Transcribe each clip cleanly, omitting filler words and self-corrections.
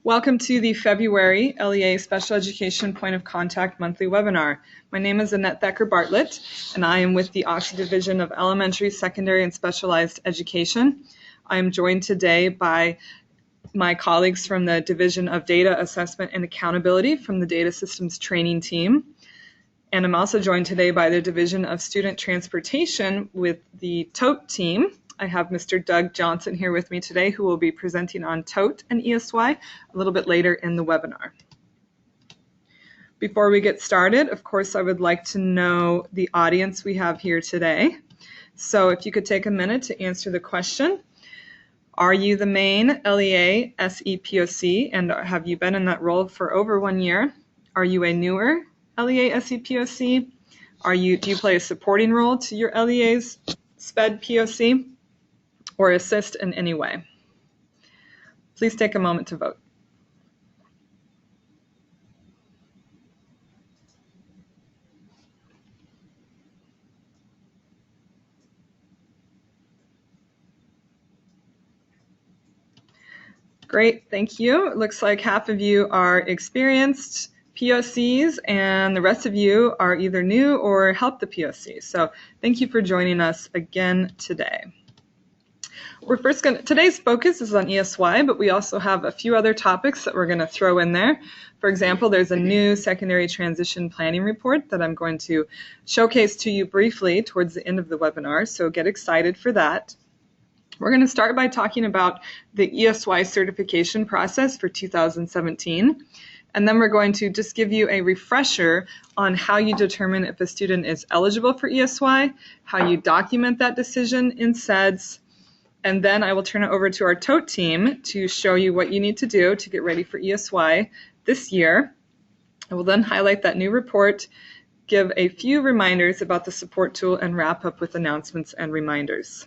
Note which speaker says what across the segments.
Speaker 1: Welcome to the February LEA Special Education Point of Contact monthly webinar. My name is Annette Thacker-Bartlett, and I am with the OSSE Division of Elementary, Secondary, and Specialized Education. I am joined today by my colleagues from the Division of Data Assessment and Accountability from the Data Systems Training Team. And I'm also joined today by the Division of Student Transportation with the TOTE team. I have Mr. Doug Johnson here with me today, who will be presenting on TOTE and ESY a little bit later in the webinar. Before we get started, of course, I would like to know the audience we have here today. So if you could take a minute to answer the question, are you the main LEA SE POC, and have you been in that role for over 1 year? Are you a newer LEA SE POC? Do you play a supporting role to your LEA's SPED POC? Or assist in any way? Please take a moment to vote. Great, thank you. It looks like half of you are experienced POCs and the rest of you are either new or help the POC. So thank you for joining us again today. Today's focus is on ESY, but we also have a few other topics that we're going to throw in there. For example, there's a new secondary transition planning report that I'm going to showcase to you briefly towards the end of the webinar, so get excited for that. We're going to start by talking about the ESY certification process for 2017, and then we're going to just give you a refresher on how you determine if a student is eligible for ESY, how you document that decision in SEDS, and then I will turn it over to our TOTE team to show you what you need to do to get ready for ESY this year. I will then highlight that new report, give a few reminders about the support tool, and wrap up with announcements and reminders.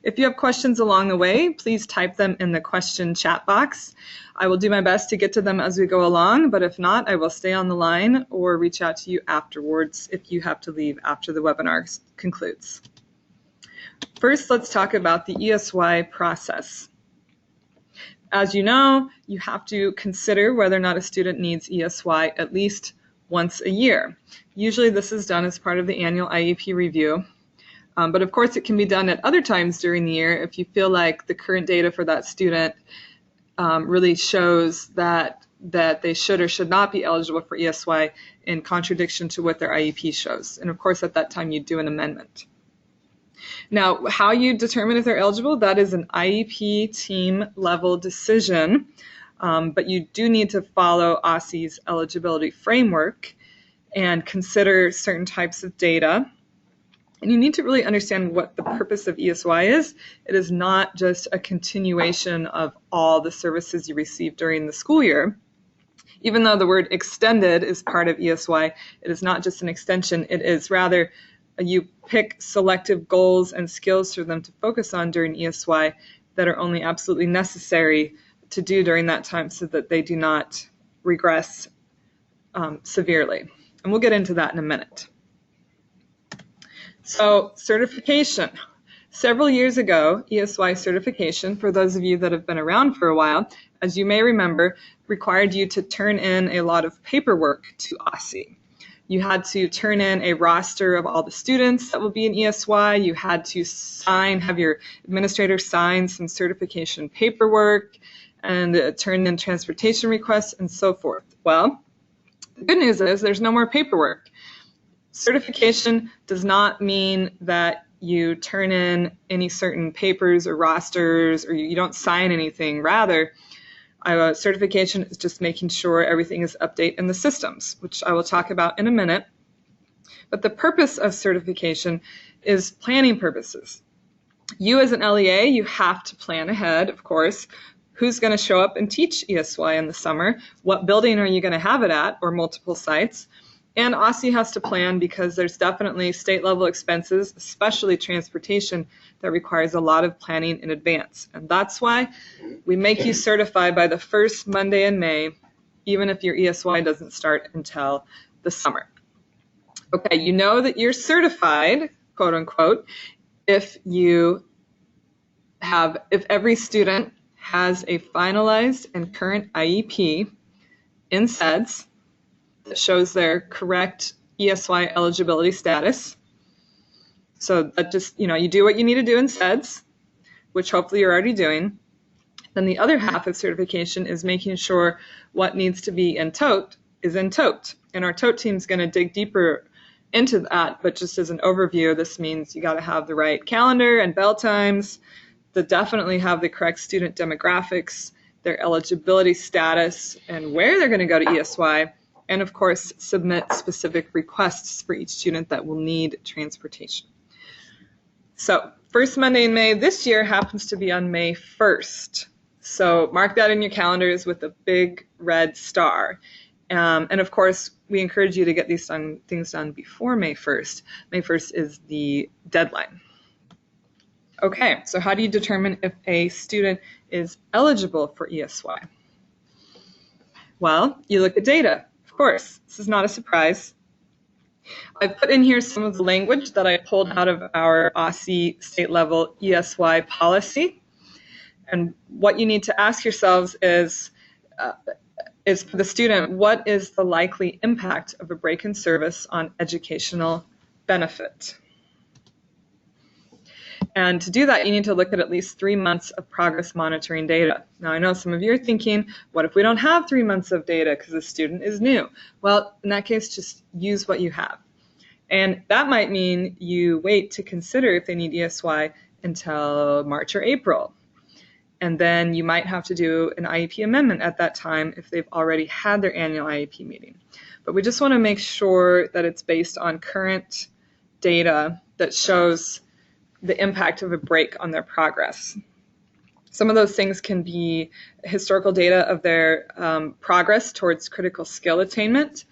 Speaker 1: If you have questions along the way, please type them in the question chat box. I will do my best to get to them as we go along, but if not, I will stay on the line or reach out to you afterwards if you have to leave after the webinar concludes. First, let's talk about the ESY process. As you know, you have to consider whether or not a student needs ESY at least once a year. Usually this is done as part of the annual IEP review, but of course it can be done at other times during the year if you feel like the current data for that student really shows that they should or should not be eligible for ESY in contradiction to what their IEP shows. And of course at that time you do an amendment. Now, how you determine if they're eligible, that is an IEP team level decision, but you do need to follow OSSE's eligibility framework and consider certain types of data. And you need to really understand what the purpose of ESY is. It is not just a continuation of all the services you receive during the school year. Even though the word extended is part of ESY, it is not just an extension, it is rather you pick selective goals and skills for them to focus on during ESY that are only absolutely necessary to do during that time so that they do not regress severely. And we'll get into that in a minute. So, certification. Several years ago, ESY certification, for those of you that have been around for a while, as you may remember, required you to turn in a lot of paperwork to OSSE. You had to turn in a roster of all the students that will be in ESY. You had to have your administrator sign some certification paperwork and turn in transportation requests and so forth. Well, the good news is there's no more paperwork. Certification does not mean that you turn in any certain papers or rosters or you don't sign anything. Rather, certification is just making sure everything is updated in the systems, which I will talk about in a minute. But the purpose of certification is planning purposes. You as an LEA, you have to plan ahead, of course. Who's going to show up and teach ESY in the summer? What building are you going to have it at, or multiple sites? And OSSE has to plan because there's definitely state-level expenses, especially transportation, that requires a lot of planning in advance. And that's why we make you certified by the first Monday in May, even if your ESY doesn't start until the summer. Okay, you know that you're certified, quote unquote, if every student has a finalized and current IEP in SEDS that shows their correct ESY eligibility status. So that just, you do what you need to do in SEDS, which hopefully you're already doing. Then the other half of certification is making sure what needs to be in TOTE is in TOTE. And our TOTE team is going to dig deeper into that, but just as an overview, this means you got to have the right calendar and bell times, to definitely have the correct student demographics, their eligibility status, and where they're going to go to ESY, and of course submit specific requests for each student that will need transportation. So first Monday in May this year happens to be on May 1st. So mark that in your calendars with a big red star. And of course, we encourage you to get these things done before May 1st. May 1st is the deadline. Okay, so how do you determine if a student is eligible for ESY? Well, you look at data, of course. This is not a surprise. I've put in here some of the language that I pulled out of our OSSE state level ESY policy. And what you need to ask yourselves is for the student, what is the likely impact of a break in service on educational benefit? And to do that, you need to look at least 3 months of progress monitoring data. Now, I know some of you are thinking, what if we don't have 3 months of data because the student is new? Well, in that case, just use what you have. And that might mean you wait to consider if they need ESY until March or April. And then you might have to do an IEP amendment at that time if they've already had their annual IEP meeting. But we just want to make sure that it's based on current data that shows the impact of a break on their progress. Some of those things can be historical data of their progress towards critical skill attainment,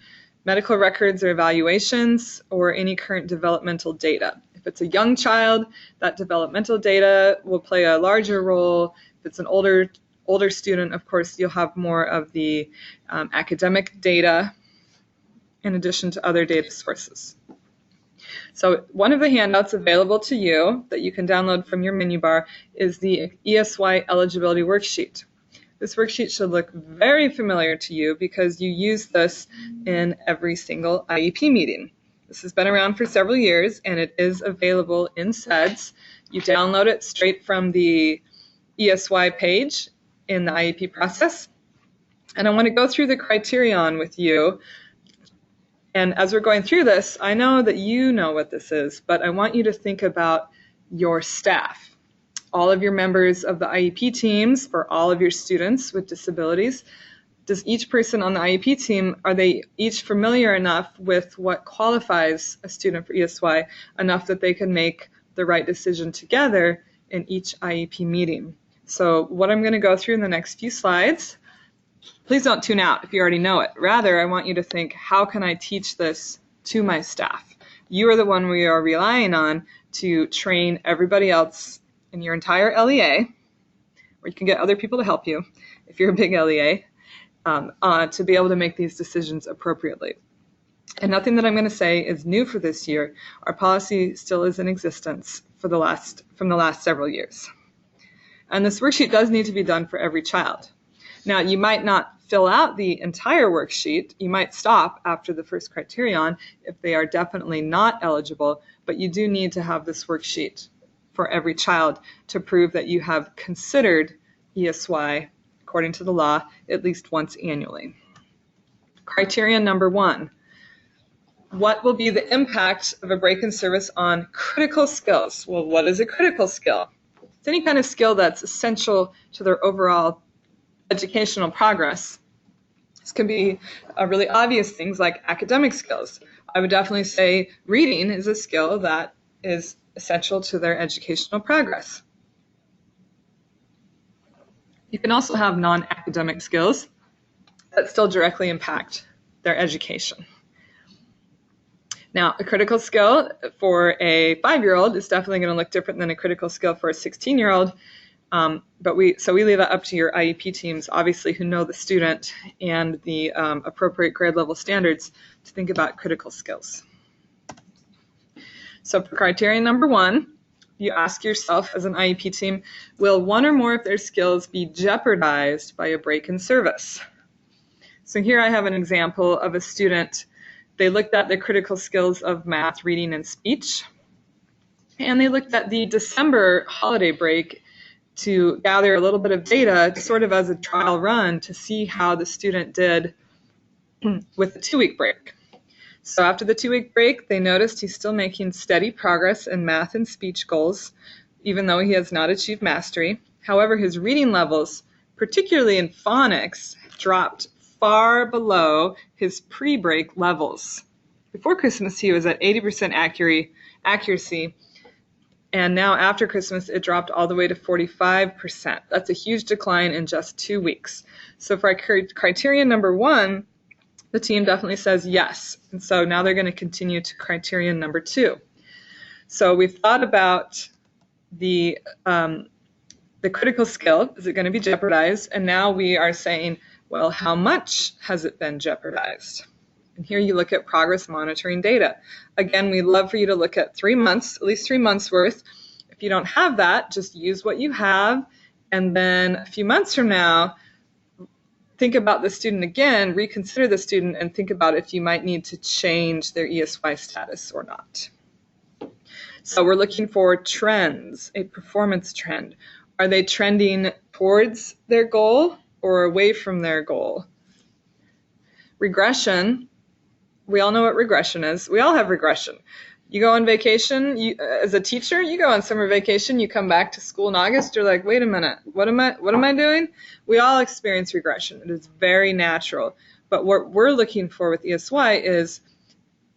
Speaker 1: medical records or evaluations, or any current developmental data. If it's a young child, that developmental data will play a larger role. If it's an older student, of course, you'll have more of the academic data in addition to other data sources. So one of the handouts available to you that you can download from your menu bar is the ESY eligibility worksheet. This worksheet should look very familiar to you because you use this in every single IEP meeting. This has been around for several years and it is available in SEDS. You download it straight from the ESY page in the IEP process. And I want to go through the Criterion with you. And as we're going through this, I know that you know what this is, but I want you to think about your staff, all of your members of the IEP teams for all of your students with disabilities. Does each person on the IEP team, are they each familiar enough with what qualifies a student for ESY enough that they can make the right decision together in each IEP meeting? So what I'm going to go through in the next few slides, please don't tune out if you already know it. Rather, I want you to think, how can I teach this to my staff? You are the one we are relying on to train everybody else in your entire LEA, or you can get other people to help you if you're a big LEA, to be able to make these decisions appropriately. And nothing that I'm going to say is new for this year. Our policy still is in existence from the last several years. And this worksheet does need to be done for every child. Now, you might not fill out the entire worksheet. You might stop after the first criterion if they are definitely not eligible, but you do need to have this worksheet for every child to prove that you have considered ESY, according to the law, at least once annually. Criterion number 1. What will be the impact of a break in service on critical skills? Well, what is a critical skill? It's any kind of skill that's essential to their overall educational progress. This can be really obvious things like academic skills. I would definitely say reading is a skill that is essential to their educational progress. You can also have non-academic skills that still directly impact their education. Now, a critical skill for a 5-year-old is definitely going to look different than a critical skill for a 16-year-old. So we leave that up to your IEP teams, obviously, who know the student and the appropriate grade level standards to think about critical skills. So for criterion number 1, you ask yourself as an IEP team, will one or more of their skills be jeopardized by a break in service? So here I have an example of a student. They looked at the critical skills of math, reading, and speech. And they looked at the December holiday break to gather a little bit of data, sort of as a trial run, to see how the student did with the 2-week break. So after the 2-week break, they noticed he's still making steady progress in math and speech goals, even though he has not achieved mastery. However, his reading levels, particularly in phonics, dropped far below his pre-break levels. Before Christmas, he was at 80% accuracy, and now after Christmas, it dropped all the way to 45%. That's a huge decline in just 2 weeks. So for criterion number 1, the team definitely says yes. And so now they're going to continue to criterion number 2. So we've thought about the critical skill. Is it going to be jeopardized? And now we are saying, well, how much has it been jeopardized? And here you look at progress monitoring data. Again, we'd love for you to look at 3 months, at least 3 months worth. If you don't have that, just use what you have. And then a few months from now, think about the student again, reconsider the student, and think about if you might need to change their ESY status or not. So we're looking for trends, a performance trend. Are they trending towards their goal or away from their goal? Regression, we all know what regression is. We all have regression. You go on vacation, as a teacher, you go on summer vacation, you come back to school in August, you're like, wait a minute, what am I doing? We all experience regression. It is very natural. But what we're looking for with ESY is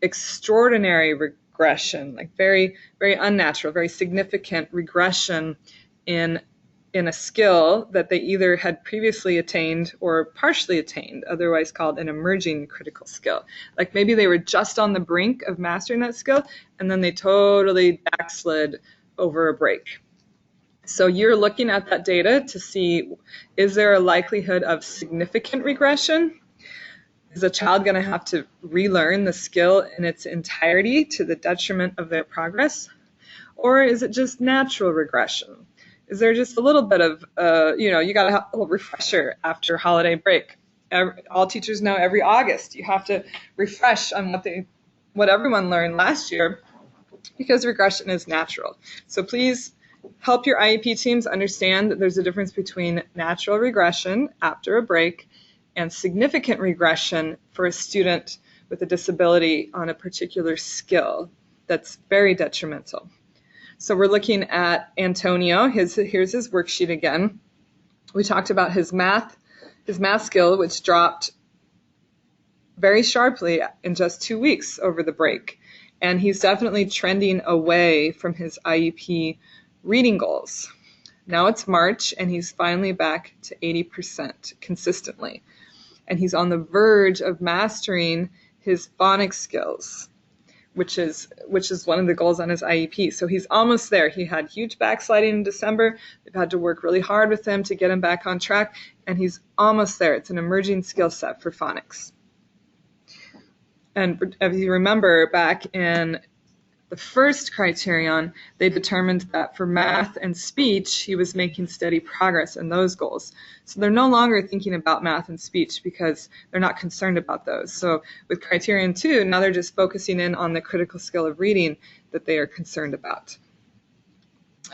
Speaker 1: extraordinary regression, like very, very unnatural, very significant regression in a skill that they either had previously attained or partially attained, otherwise called an emerging critical skill. Like maybe they were just on the brink of mastering that skill, and then they totally backslid over a break. So you're looking at that data to see, is there a likelihood of significant regression? Is a child going to have to relearn the skill in its entirety to the detriment of their progress? Or is it just natural regression? Is there just a little bit of, you got to have a little refresher after holiday break? All teachers know every August you have to refresh on what everyone learned last year, because regression is natural. So please help your IEP teams understand that there's a difference between natural regression after a break and significant regression for a student with a disability on a particular skill that's very detrimental. So we're looking at Antonio. Here's his worksheet again. We talked about his math skill, which dropped very sharply in just 2 weeks over the break. And he's definitely trending away from his IEP reading goals. Now it's March, and he's finally back to 80% consistently. And he's on the verge of mastering his phonics skills, which is one of the goals on his IEP. So he's almost there. He had huge backsliding in December. They've had to work really hard with him to get him back on track, and he's almost there. It's an emerging skill set for phonics. And if you remember, back in the first criterion, they determined that for math and speech, he was making steady progress in those goals. So they're no longer thinking about math and speech because they're not concerned about those. So with criterion 2, now they're just focusing in on the critical skill of reading that they are concerned about.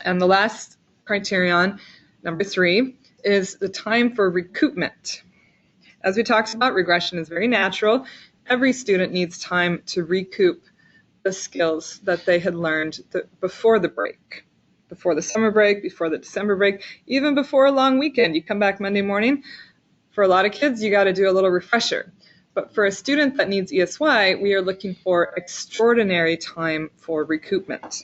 Speaker 1: And the last criterion, number 3, is the time for recoupment. As we talked about, regression is very natural. Every student needs time to recoup the skills that they had learned before the break, before the summer break, before the December break, even before a long weekend. You come back Monday morning. For a lot of kids, you got to do a little refresher. But for a student that needs ESY, we are looking for extraordinary time for recoupment.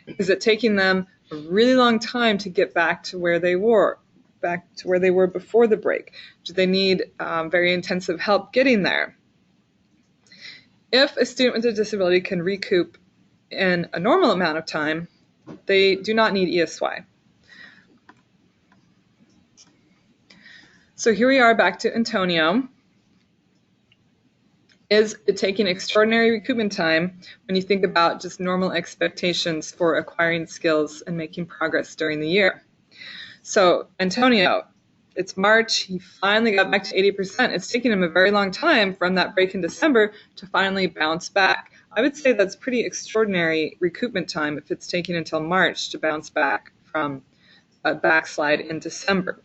Speaker 1: Is it taking them a really long time to get back to where they were before the break? Do they need very intensive help getting there? If a student with a disability can recoup in a normal amount of time, they do not need ESY. So here we are back to Antonio. Is it taking extraordinary recoupment time when you think about just normal expectations for acquiring skills and making progress during the year? So Antonio, it's March, he finally got back to 80%. It's taken him a very long time from that break in December to finally bounce back. I would say that's pretty extraordinary recoupment time if it's taking until March to bounce back from a backslide in December.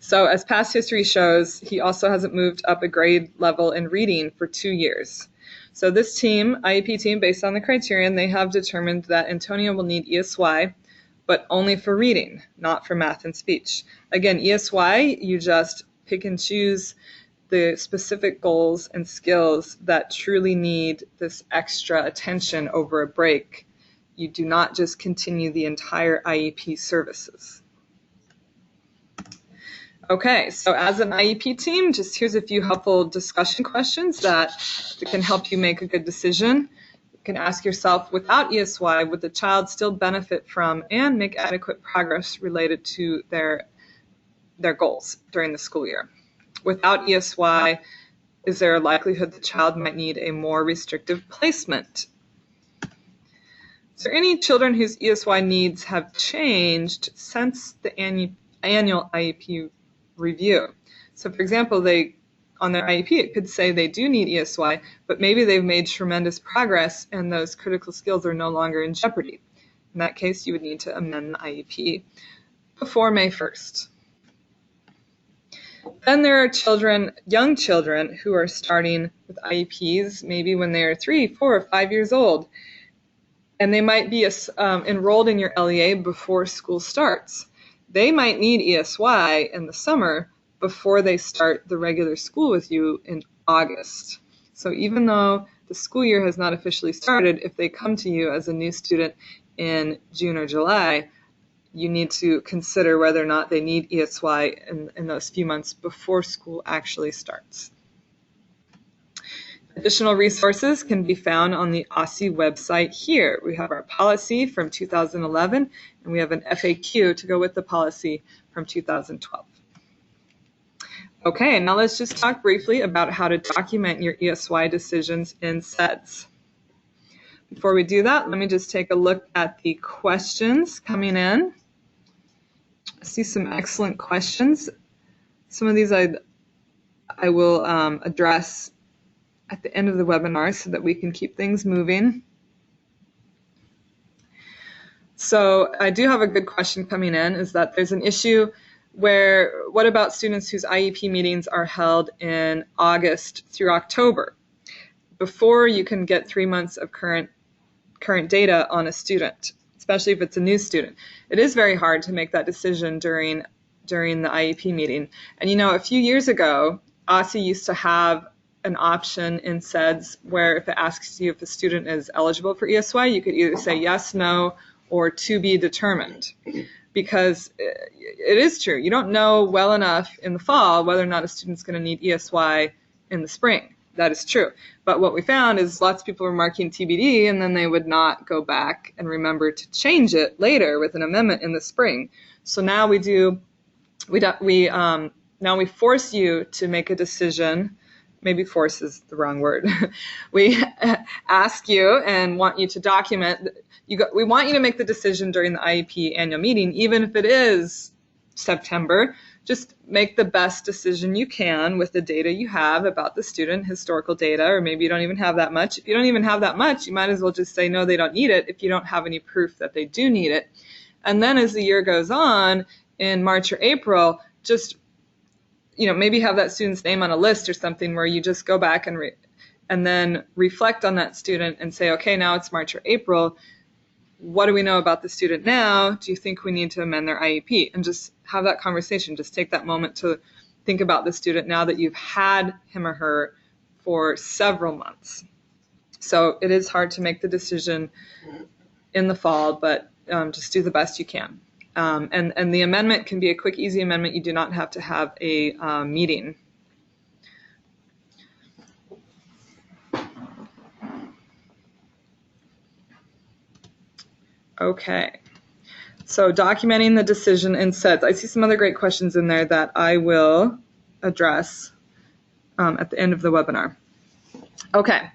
Speaker 1: So as past history shows, he also hasn't moved up a grade level in reading for 2 years. So this team, IEP team, based on the Criterion, they have determined that Antonio will need ESY, but only for reading, not for math and speech. Again, ESY, you just pick and choose the specific goals and skills that truly need this extra attention over a break. You do not just continue the entire IEP services. Okay, so as an IEP team, just here's a few helpful discussion questions that can help you make a good decision. You can ask yourself, without ESY, would the child still benefit from and make adequate progress related to their goals during the school year? Without ESY, is there a likelihood the child might need a more restrictive placement? Is there any children whose ESY needs have changed since the annual IEP review? So for example, on their IEP, it could say they do need ESY, but maybe they've made tremendous progress and those critical skills are no longer in jeopardy. In that case, you would need to amend the IEP before May 1st. Then there are children, young children, who are starting with IEPs maybe when they are 3, 4, or 5 years old, and they might be enrolled in your LEA before school starts. They might need ESY in the summer before they start the regular school with you in August. So even though the school year has not officially started, if they come to you as a new student in June or July, you need to consider whether or not they need ESY in those few months before school actually starts. Additional resources can be found on the OSSE website here. We have our policy from 2011, and we have an FAQ to go with the policy from 2012. Okay, now let's just talk briefly about how to document your ESY decisions in SEDS. Before we do that, let me just take a look at the questions coming in. I see some excellent questions. Some of these I will address at the end of the webinar so that we can keep things moving. So I do have a good question coming in, is that there's an issue where, what about students whose IEP meetings are held in August through October? Before you can get 3 months of current data on a student, especially if it's a new student. It is very hard to make that decision during the IEP meeting. And you know, a few years ago, OSSE used to have an option in SEDS where if it asks you if a student is eligible for ESY, you could either say yes, no, or to be determined. Because it is true, you don't know well enough in the fall whether or not a student's going to need ESY in the spring. That is true. But what we found is lots of people were marking TBD and then they would not go back and remember to change it later with an amendment in the spring. So now now we force you to make a decision. Maybe force is the wrong word. We ask you and want you to document. We want you to make the decision during the IEP annual meeting, even if it is September. Just make the best decision you can with the data you have about the student, historical data, or maybe you don't even have that much. If you don't even have that much, you might as well just say no, they don't need it if you don't have any proof that they do need it. And then as the year goes on, in March or April, just maybe have that student's name on a list or something where you just go back and then reflect on that student and say, okay, now it's March or April. What do we know about the student now? Do you think we need to amend their IEP? And just have that conversation. Just take that moment to think about the student now that you've had him or her for several months. So it is hard to make the decision in the fall, but just do the best you can. And the amendment can be a quick, easy amendment. You do not have to have a meeting. Okay, so documenting the decision in SEDS. I see some other great questions in there that I will address at the end of the webinar. Okay.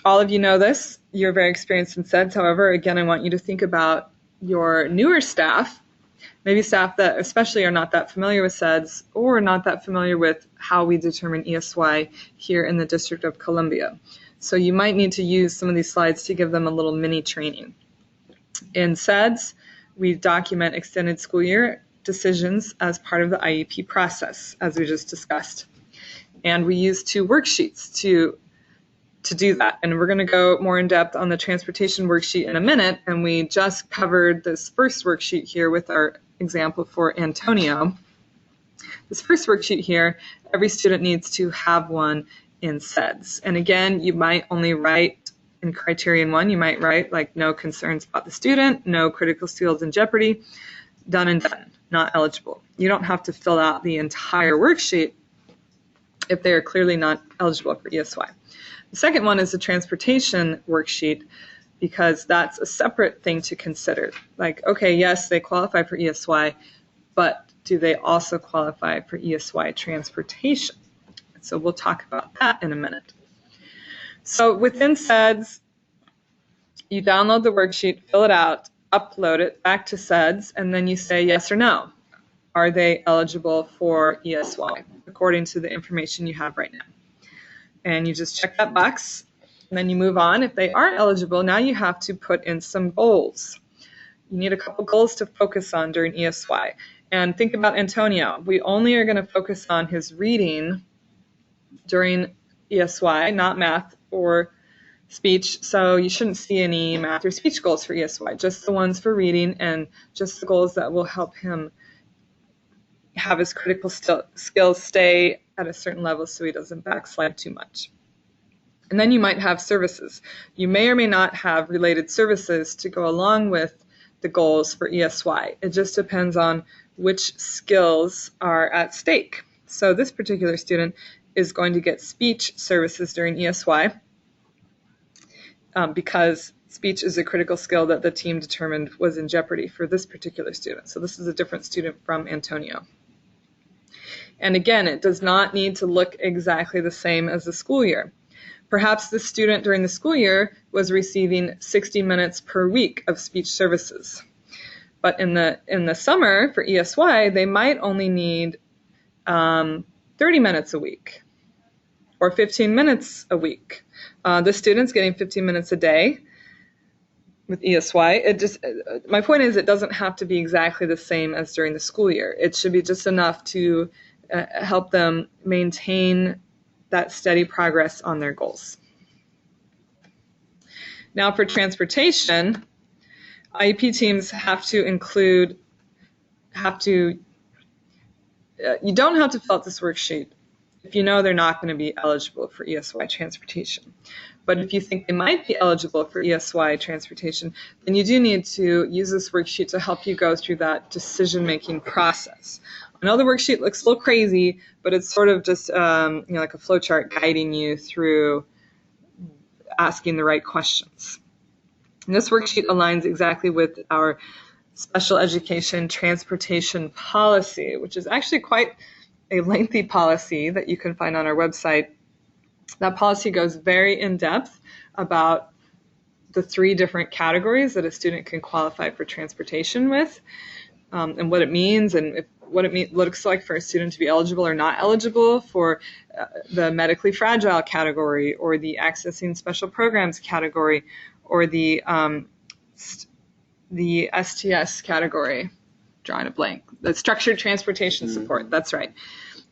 Speaker 1: All of you know this. You're very experienced in SEDS. However, again, I want you to think about your newer staff, maybe staff that especially are not that familiar with SEDS or not that familiar with how we determine ESY here in the District of Columbia. So you might need to use some of these slides to give them a little mini training. In SEDS, we document extended school year decisions as part of the IEP process, as we just discussed. And we use 2 worksheets to do that. And we're going to go more in depth on the transportation worksheet in a minute. And we just covered this first worksheet here with our example for Antonio. This first worksheet here, every student needs to have one in SEDS. And again, you might only write in Criterion 1, you might write like no concerns about the student, no critical skills in jeopardy, done and done, not eligible. You don't have to fill out the entire worksheet if they are clearly not eligible for ESY. The second one is the transportation worksheet, because that's a separate thing to consider. Like, okay, yes, they qualify for ESY, but do they also qualify for ESY transportation? So we'll talk about that in a minute. So within SEDS, you download the worksheet, fill it out, upload it back to SEDS, and then you say yes or no. Are they eligible for ESY according to the information you have right now? And you just check that box, and then you move on. If they are eligible, now you have to put in some goals. You need a couple goals to focus on during ESY. And think about Antonio. We only are going to focus on his reading during ESY, not math or speech. So you shouldn't see any math or speech goals for ESY, just the ones for reading and just the goals that will help him have his critical skills stay at a certain level so he doesn't backslide too much. And then you might have services. You may or may not have related services to go along with the goals for ESY. It just depends on which skills are at stake. So this particular student is going to get speech services during ESY because speech is a critical skill that the team determined was in jeopardy for this particular student. So this is a different student from Antonio. And again, it does not need to look exactly the same as the school year. Perhaps the student during the school year was receiving 60 minutes per week of speech services. But in the summer for ESY, they might only need 30 minutes a week or 15 minutes a week. The student's getting 15 minutes a day with ESY. My point is, it doesn't have to be exactly the same as during the school year. It should be just enough to help them maintain that steady progress on their goals. Now for transportation, IEP teams have to include, you don't have to fill out this worksheet if you know they're not going to be eligible for ESY transportation. But if you think they might be eligible for ESY transportation, then you do need to use this worksheet to help you go through that decision-making process. I know the worksheet looks a little crazy, but it's sort of just like a flowchart guiding you through asking the right questions. And this worksheet aligns exactly with our special education transportation policy, which is actually quite a lengthy policy that you can find on our website. That policy goes very in depth about the 3 different categories that a student can qualify for transportation with, and what it means, and what it looks like for a student to be eligible or not eligible for the medically fragile category, or the accessing special programs category, or the STS category. Drawing a blank. The structured transportation support. That's right.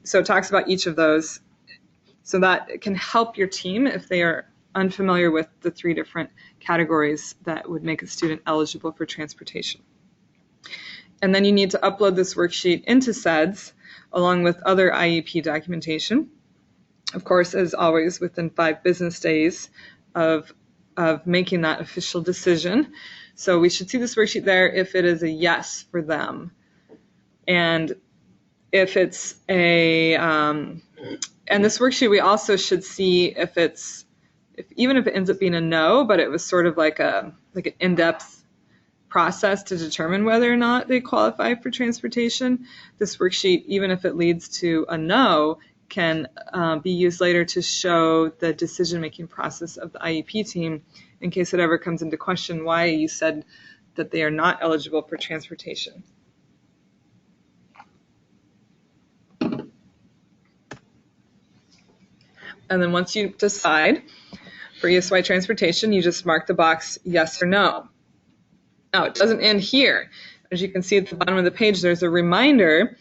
Speaker 1: So it talks about each of those, so that it can help your team if they are unfamiliar with the 3 different categories that would make a student eligible for transportation. And then you need to upload this worksheet into SEDS along with other IEP documentation. Of course, as always, within 5 business days of making that official decision. So we should see this worksheet there if it is a yes for them. And if it's and this worksheet we also should see if even if it ends up being a no, but it was sort of like an in-depth process to determine whether or not they qualify for transportation. This worksheet, even if it leads to a no, can be used later to show the decision-making process of the IEP team in case it ever comes into question why you said that they are not eligible for transportation. And then once you decide for ESY transportation, you just mark the box yes or no. Now, it doesn't end here. As you can see at the bottom of the page, there's a reminder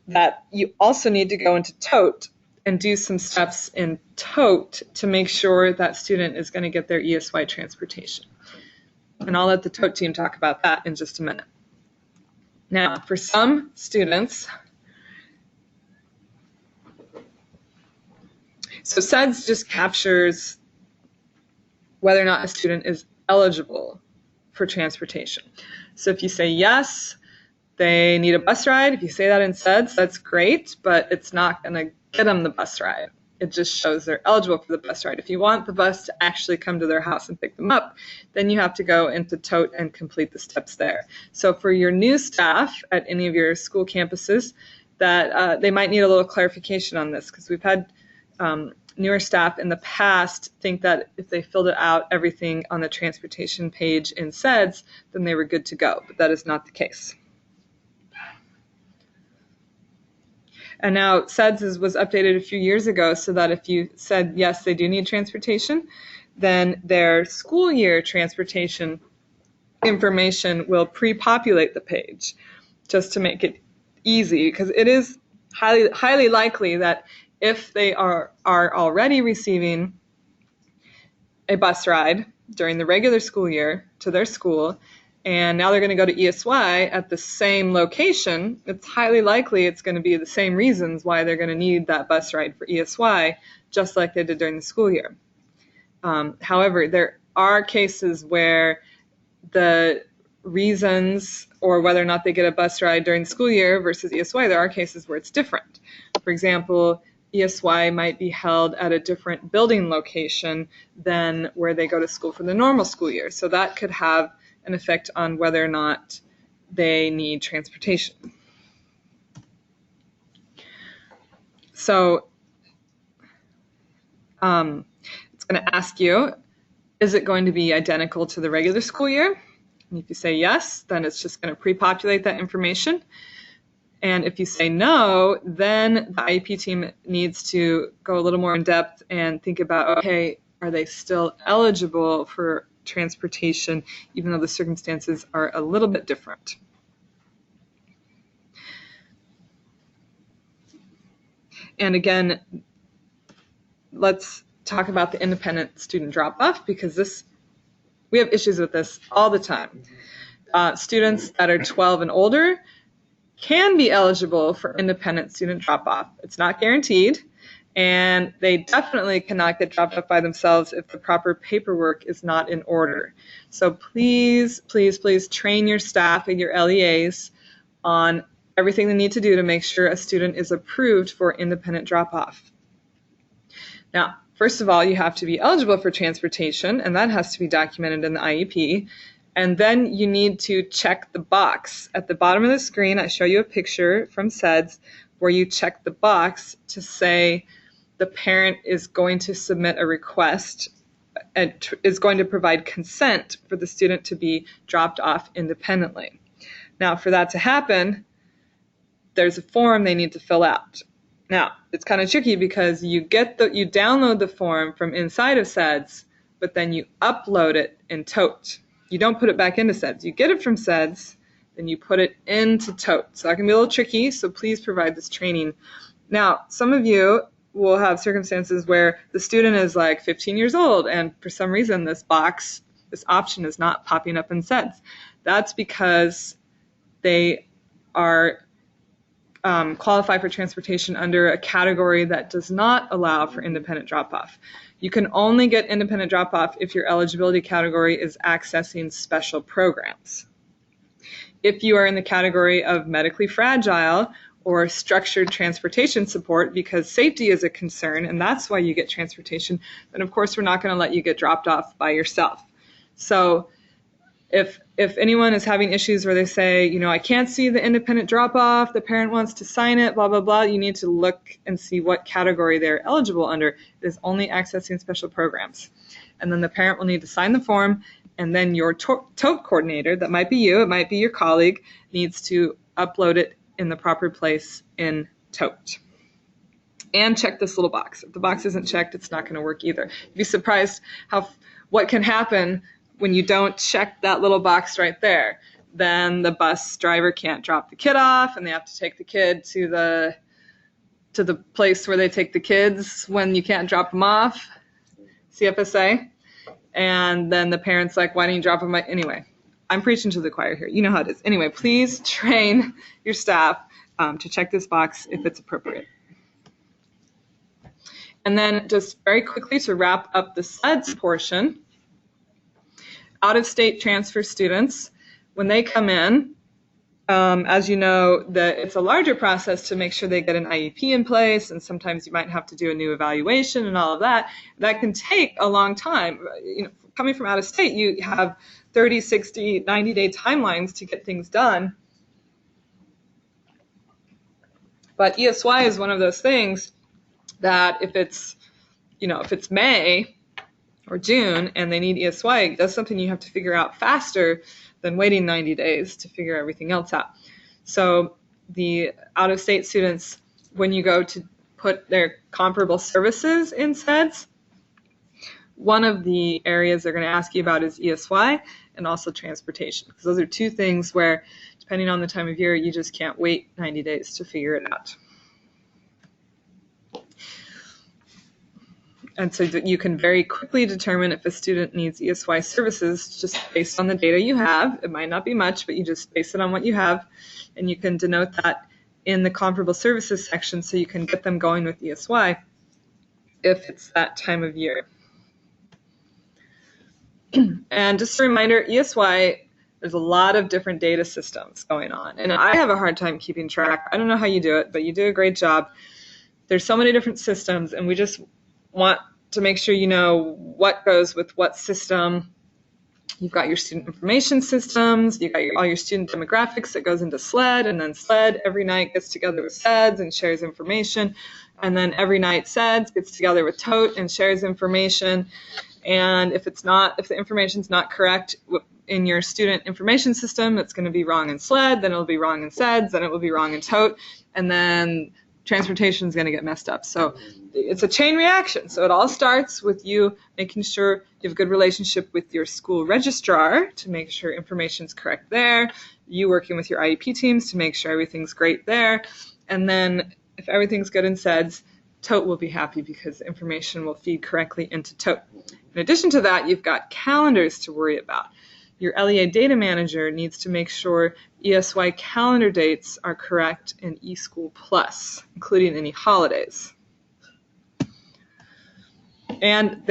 Speaker 1: that you also need to go into TOTE and do some steps in TOTE to make sure that student is going to get their ESY transportation. And I'll let the TOTE team talk about that in just a minute. Now, for some students, so SEDS just captures whether or not a student is eligible for transportation. So if you say yes, they need a bus ride. If you say that in SEDS, that's great, but it's not going to get them the bus ride. It just shows they're eligible for the bus ride. If you want the bus to actually come to their house and pick them up, then you have to go into TOTE and complete the steps there. So for your new staff at any of your school campuses, that they might need a little clarification on this, because we've had newer staff in the past think that if they filled out everything on the transportation page in SEDS, then they were good to go, but that is not the case. And now SEDS was updated a few years ago so that if you said, yes, they do need transportation, then their school year transportation information will pre-populate the page just to make it easy, because it is highly likely that if they are already receiving a bus ride during the regular school year to their school, and now they're going to go to ESY at the same location, it's highly likely it's going to be the same reasons why they're going to need that bus ride for ESY, just like they did during the school year. However, there are cases where the reasons, or whether or not they get a bus ride during the school year versus ESY, there are cases where it's different. For example, ESY might be held at a different building location than where they go to school for the normal school year. So that could have an effect on whether or not they need transportation. So it's going to ask you, is it going to be identical to the regular school year? And if you say yes, then it's just going to pre-populate that information. And if you say no, then the IEP team needs to go a little more in depth and think about, okay, are they still eligible for transportation, even though the circumstances are a little bit different? And again, let's talk about the independent student drop-off, because we have issues with this all the time. Students that are 12 and older can be eligible for independent student drop-off. It's not guaranteed, and they definitely cannot get dropped off by themselves if the proper paperwork is not in order. So please, please, please train your staff and your LEAs on everything they need to do to make sure a student is approved for independent drop-off. Now, first of all, you have to be eligible for transportation, and that has to be documented in the IEP. And then you need to check the box. At the bottom of the screen, I show you a picture from SEDS where you check the box to say the parent is going to submit a request and is going to provide consent for the student to be dropped off independently. Now, for that to happen, there's a form they need to fill out. Now, it's kind of tricky because you download the form from inside of SEDS, but then you upload it in TOTE. You don't put it back into SEDS. You get it from SEDS, then you put it into TOTE. So that can be a little tricky, so please provide this training. Now, some of you will have circumstances where the student is like 15 years old, and for some reason this option is not popping up in SEDS. That's because they are qualify for transportation under a category that does not allow for independent drop-off. You can only get independent drop-off if your eligibility category is accessing special programs. If you are in the category of medically fragile or structured transportation support because safety is a concern and that's why you get transportation, then of course we're not going to let you get dropped off by yourself. So if anyone is having issues where they say, you know, I can't see the independent drop-off, the parent wants to sign it, blah, blah, blah, you need to look and see what category they're eligible under. It is only accessing special programs. And then the parent will need to sign the form, and then your TOTE coordinator, that might be you, it might be your colleague, needs to upload it in the proper place in TOTE. And check this little box. If the box isn't checked, it's not going to work either. You'd be surprised what can happen when you don't check that little box right there. Then the bus driver can't drop the kid off, and they have to take the kid to the place where they take the kids when you can't drop them off, CFSA. And then the parent's like, why didn't you drop them? Anyway, I'm preaching to the choir here. You know how it is. Anyway, please train your staff to check this box if it's appropriate. And then just very quickly to wrap up the SEDS portion, out-of-state transfer students, when they come in, as you know, it's a larger process to make sure they get an IEP in place, and sometimes you might have to do a new evaluation and all of that. That can take a long time. You know, coming from out of state, you have 30, 60, 90-day timelines to get things done. But ESY is one of those things that if it's May or June and they need ESY, that's something you have to figure out faster than waiting 90 days to figure everything else out. So the out-of-state students, when you go to put their comparable services in SEDS, one of the areas they're going to ask you about is ESY and also transportation, because those are two things where, depending on the time of year, you just can't wait 90 days to figure it out. And so that you can very quickly determine if a student needs ESY services just based on the data you have. It might not be much, but you just base it on what you have, and you can denote that in the comparable services section so you can get them going with ESY if it's that time of year. And just a reminder, ESY, there's a lot of different data systems going on, and I have a hard time keeping track. I don't know how you do it, but you do a great job. There's so many different systems, and we just want to make sure you know what goes with what system. You've got your student information systems, you've got all your student demographics that goes into SLED, and then SLED every night gets together with SEDS and shares information, and then every night SEDS gets together with TOTE and shares information. And if the information's not correct in your student information system, it's going to be wrong in SLED, then it'll be wrong in SEDS, then it will be wrong in TOTE, and then transportation is going to get messed up. So it's a chain reaction. So it all starts with you making sure you have a good relationship with your school registrar to make sure information's correct there, you working with your IEP teams to make sure everything's great there, and then if everything's good in SEDS, TOTE will be happy because information will feed correctly into TOTE. In addition to that, you've got calendars to worry about. Your LEA data manager needs to make sure ESY calendar dates are correct in eSchool Plus, including any holidays. And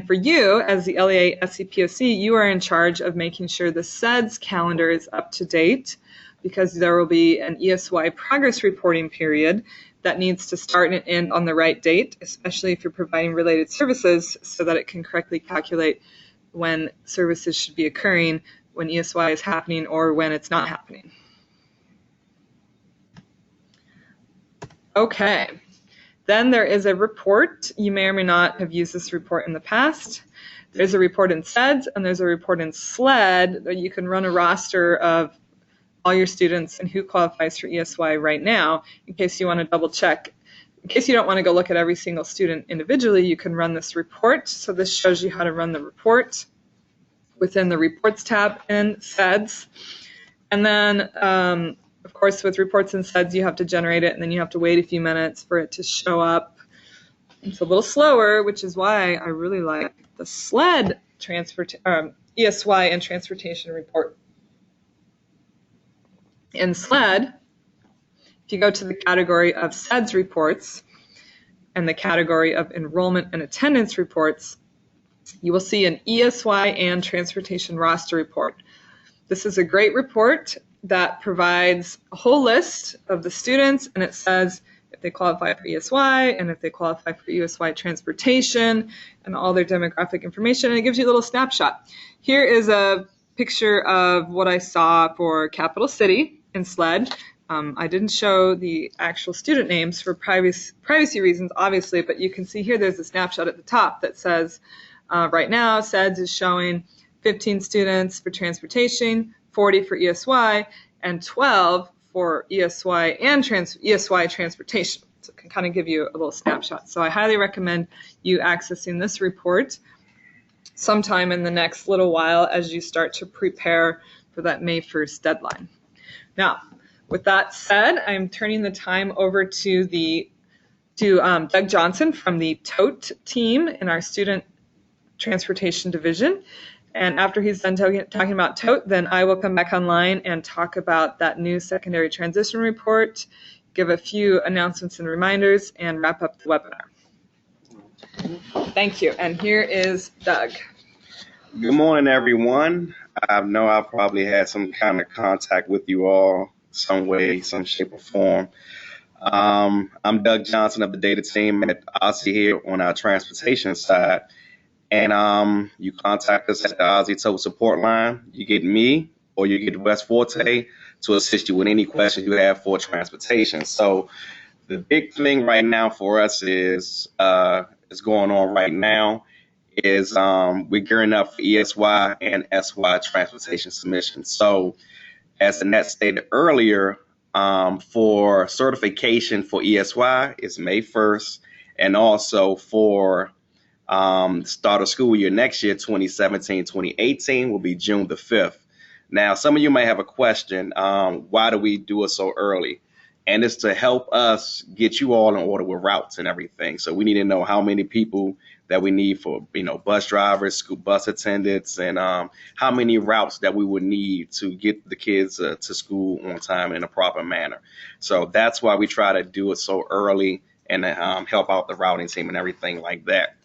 Speaker 1: for you, as the LEA SCPOC, you are in charge of making sure the SEDS calendar is up to date, because there will be an ESY progress reporting period that needs to start and end on the right date, especially if you're providing related services, so that it can correctly calculate when services should be occurring, when ESY is happening, or when it's not happening. Okay, then there is a report. You may or may not have used this report in the past. There's a report in SEDS and there's a report in SLED that you can run a roster of all your students and who qualifies for ESY right now, in case you want to double check. In case you don't want to go look at every single student individually, you can run this report. So this shows you how to run the report within the Reports tab in SEDS. And then, of course, with reports in SEDS, you have to generate it, and then you have to wait a few minutes for it to show up. It's a little slower, which is why I really like the SLED ESY and transportation report. In SLED, if you go to the category of SEDS reports and the category of enrollment and attendance reports, you will see an ESY and transportation roster report. This is a great report that provides a whole list of the students, and it says if they qualify for ESY and if they qualify for ESY transportation and all their demographic information, and it gives you a little snapshot. Here is a picture of what I saw for Capital City in SLED. I didn't show the actual student names for privacy reasons, obviously, but you can see here there's a snapshot at the top that says right now SEDS is showing 15 students for transportation, 40 for ESY, and 12 for ESY and ESY Transportation. So it can kind of give you a little snapshot. So I highly recommend you accessing this report sometime in the next little while as you start to prepare for that May 1st deadline. Now, with that said, I'm turning the time over to Doug Johnson from the TOTE team in our Student Transportation Division. And after he's done talking about TOTE, then I will come back online and talk about that new secondary transition report, give a few announcements and reminders, and wrap up the webinar. Thank you. And here is Doug.
Speaker 2: Good morning, everyone. I know I probably had some kind of contact with you all some way, some shape or form. I'm Doug Johnson of the data team at OSSE here on our transportation side. And you contact us at the OSSE TOTE support line. You get me or you get West Forte to assist you with any questions you have for transportation. So the big thing right now for us is going on right now is we're gearing up for ESY and SY transportation submissions. So as Annette stated earlier, for certification for ESY, it's May 1st, and also for start of school year next year, 2017-2018, will be June the 5th. Now, some of you may have a question, why do we do it so early? And it's to help us get you all in order with routes and everything. So we need to know how many people that we need for, bus drivers, school bus attendants, and how many routes that we would need to get the kids to school on time in a proper manner. So that's why we try to do it so early and help out the routing team and everything like that.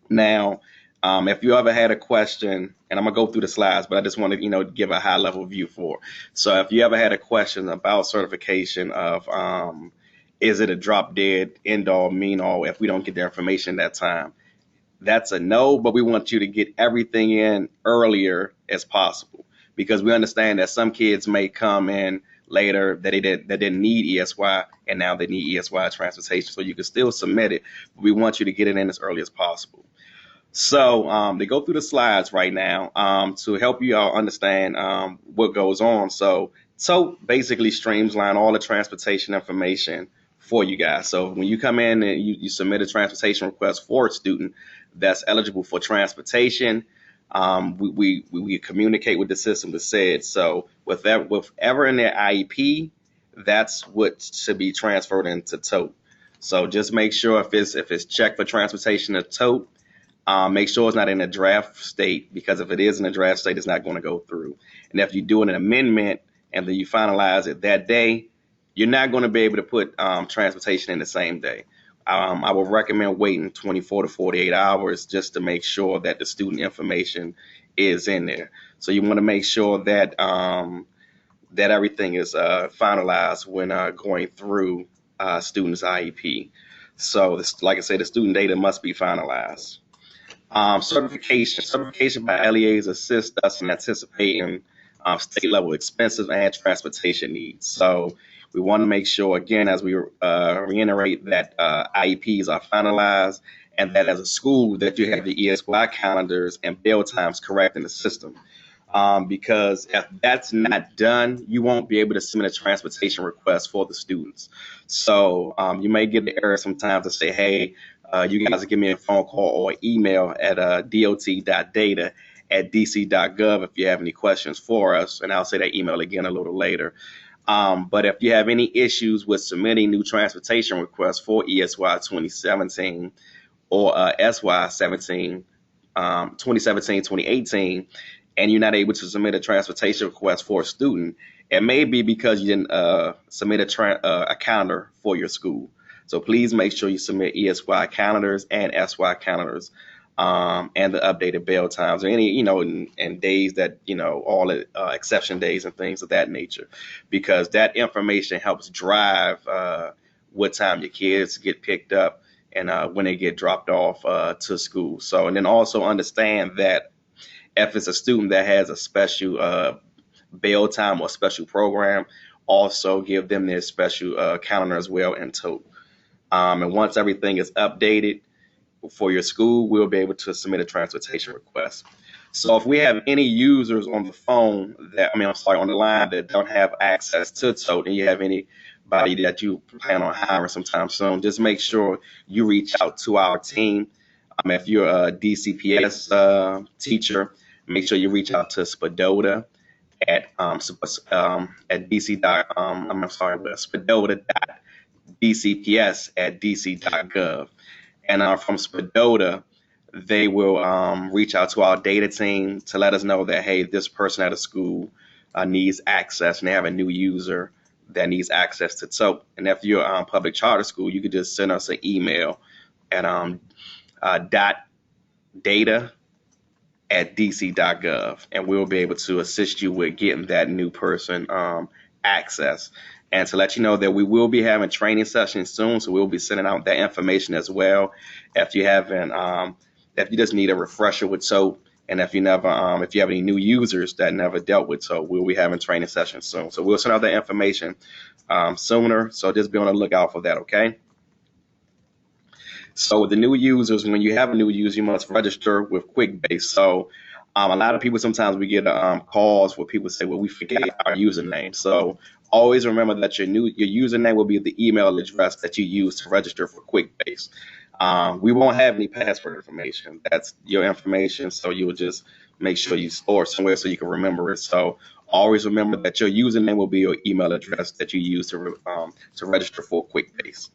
Speaker 2: Now, if you ever had a question, and I'm gonna go through the slides, but I just want to, give a high level view for. So if you ever had a question about certification of, is it a drop dead end all mean all if we don't get the information that time? That's a no, but we want you to get everything in earlier as possible, because we understand that some kids may come in later that didn't need ESY, and now they need ESY transportation. So you can still submit it, but we want you to get it in as early as possible. So they go through the slides right now to help you all understand what goes on. So basically streamline all the transportation information for you guys. So when you come in and you submit a transportation request for a student that's eligible for transportation, we communicate with the system that said, so whatever in their IEP, that's what should be transferred into TOTE. So just make sure if it's checked for transportation to TOTE, make sure it's not in a draft state, because if it is in a draft state, it's not going to go through. And if you do an amendment and then you finalize it that day, you're not going to be able to put transportation in the same day. I would recommend waiting 24 to 48 hours just to make sure that the student information is in there. So you want to make sure that that everything is finalized when going through student's IEP. So like I said, the student data must be finalized. Certification by LEAs assist us in anticipating state level expenses and transportation needs. So we want to make sure, again, as we reiterate, that IEPs are finalized, and that as a school that you have the ESY calendars and bill times correct in the system. Because if that's not done, you won't be able to submit a transportation request for the students. So you may get the error sometimes to say, hey, you guys give me a phone call or email at dot.data@dc.gov if you have any questions for us, and I'll say that email again a little later. But if you have any issues with submitting new transportation requests for ESY 2017 or SY 2017-2018, and you're not able to submit a transportation request for a student, it may be because you didn't submit a calendar for your school. So please make sure you submit ESY calendars and SY calendars, and the updated bail times, or any, and days that, all the exception days and things of that nature, because that information helps drive what time your kids get picked up and when they get dropped off to school. So, and then also understand that If it's a student that has a special bail time or special program, also give them their special calendar as well in TOTE. And once everything is updated for your school, we'll be able to submit a transportation request. So if we have any users on the phone on the line that don't have access to TOTE, and you have anybody that you plan on hiring sometime soon, just make sure you reach out to our team. If you're a DCPS teacher, make sure you reach out to Spadota at Spadota.dcps@dc.gov. And from Spadota, they will reach out to our data team to let us know that, hey, this person at a school needs access, and they have a new user that needs access to TOTE. And if you're a public charter school, you could just send us an email at data@dc.gov, and we'll be able to assist you with getting that new person access. And to let you know that we will be having training sessions soon, so we'll be sending out that information as well. If you just need a refresher with TOTE, and if you have any new users that never dealt with TOTE, we'll be having training sessions soon. So we'll send out that information sooner. So just be on the lookout for that, okay? So with the new users, when you have a new user, you must register with QuickBase. So a lot of people, sometimes we get calls where people say, well, we forget our username. So always remember that your username will be the email address that you use to register for QuickBase. We won't have any password information. That's your information. So you will just make sure you store it somewhere so you can remember it. So always remember that your username will be your email address that you use to register for QuickBase.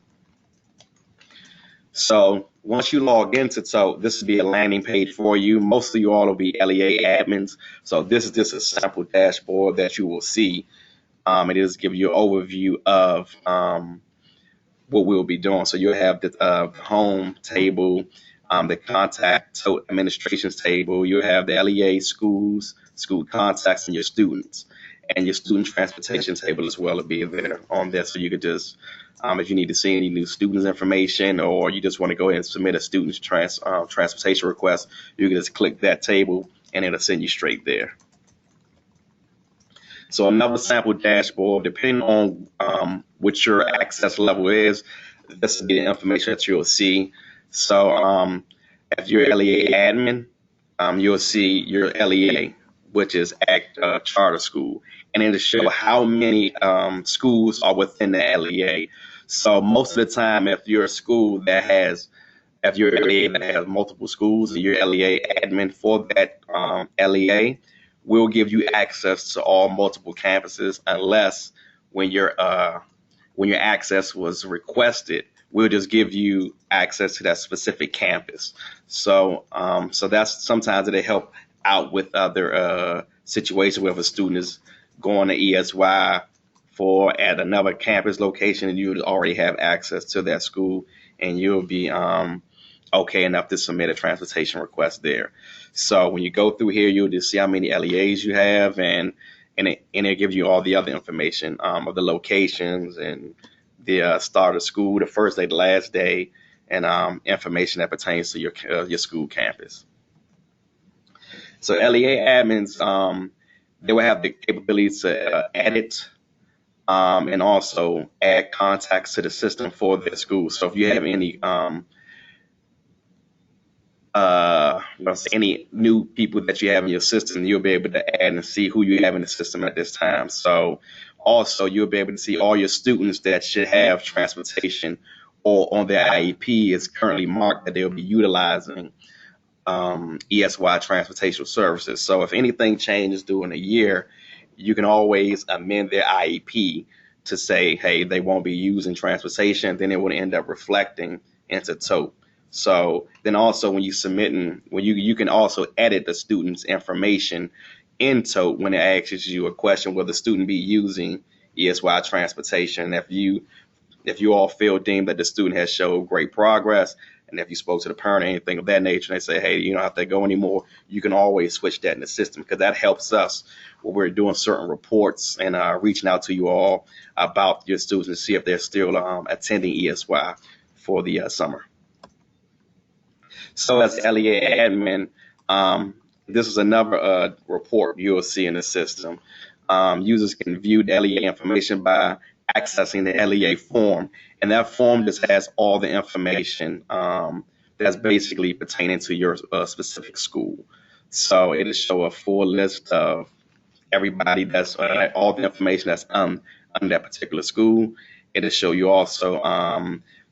Speaker 2: So once you log into TOTE, this will be a landing page for you. Most of you all will be LEA admins. So this is just a sample dashboard that you will see. It is give you an overview of what we'll be doing. So you'll have the home table, the contact TOTE administrations table. You'll have the LEA schools, school contacts, and your students. And your student transportation table as well will be there on there. So you could just, if you need to see any new students information, or you just want to go ahead and submit a student's transportation request, you can just click that table and it'll send you straight there. So another sample dashboard, depending on what your access level is, this will be the information that you'll see. So if you're LEA admin, you'll see your LEA, which is at charter school, and it'll show how many schools are within the LEA. So most of the time, if you're a school that has, if you're an LEA that has multiple schools, and you're LEA admin for that LEA, we'll give you access to all multiple campuses, unless when your access was requested, we'll just give you access to that specific campus. So so that's sometimes it'll help out with other situations where if a student is going to ESY at another campus location, and you already have access to that school, and you'll be okay enough to submit a transportation request there. So when you go through here, you'll just see how many LEAs you have, and it'll give you all the other information of the locations and the start of school, the first day, the last day, and information that pertains to your school campus. So LEA admins, they will have the capability to edit and also add contacts to the system for their school. So if you have any new people that you have in your system, you'll be able to add and see who you have in the system at this time. So also you'll be able to see all your students that should have transportation or on their IEP is currently marked that they'll be utilizing ESY Transportation Services. So if anything changes during a year, you can always amend their IEP to say, hey, they won't be using transportation, then it would end up reflecting into TOTE. So then also when you you can also edit the student's information in TOTE when it asks you a question, will the student be using ESY Transportation? If you all feel deemed that the student has showed great progress, and if you spoke to the parent or anything of that nature, and they say, hey, you don't have to go anymore, you can always switch that in the system, because that helps us when we're doing certain reports and reaching out to you all about your students to see if they're still attending ESY for the summer. So as LEA admin, this is another report you'll see in the system. Users can view the LEA information by accessing the LEA form, and that form just has all the information that's basically pertaining to your specific school. So it'll show a full list of everybody that's all the information that's on that particular school. It'll show you also